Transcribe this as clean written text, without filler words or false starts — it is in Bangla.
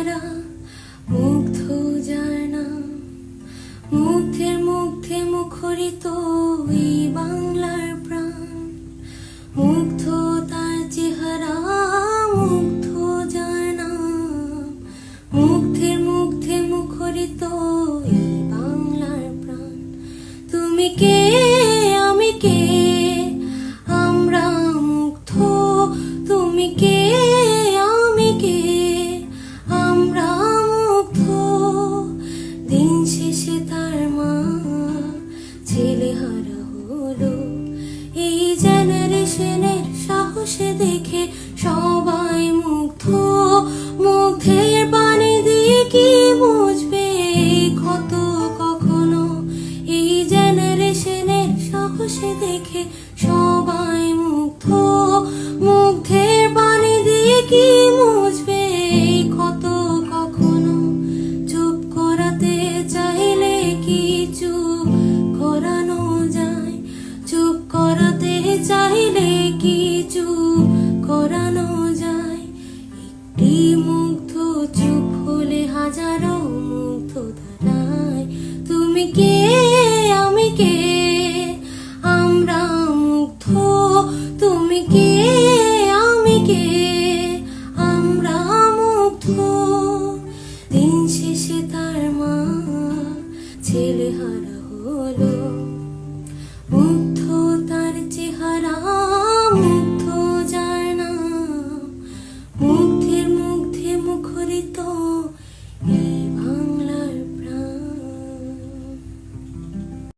চেহারা মুগ্ধ যায় না, মুগ্ধের মুগ্ধে মুখরিত এই বাংলার প্রাণ। মুগ্ধ তার চেহারা মুগ্ধ যায় না, মুগ্ধের মুগ্ধে মুখরিত এই বাংলার প্রাণ। তুমি কে আমি কে আমরা মুগ্ধ, তুমি কে আমি কে আমরা মুগ্ধ। দিন শেষে তার মা ছেলেহারা হলো, এই জেনারেশনের সাহসে দেখে সবাই মুগ্ধ। মুগ্ধের পানি দিয়ে কি মুছবে ক্ষত কখনো, এই জেনারেশনের সাহসে দেখে সবাই মুগ্ধ। মুগ্ধের পানি দিয়ে কি মুছবে ক্ষত কখনো। চুপ করাতে চাইলে কি চুপ করানো যায়, চুপ করাতে চাইলে কি চুপ করানো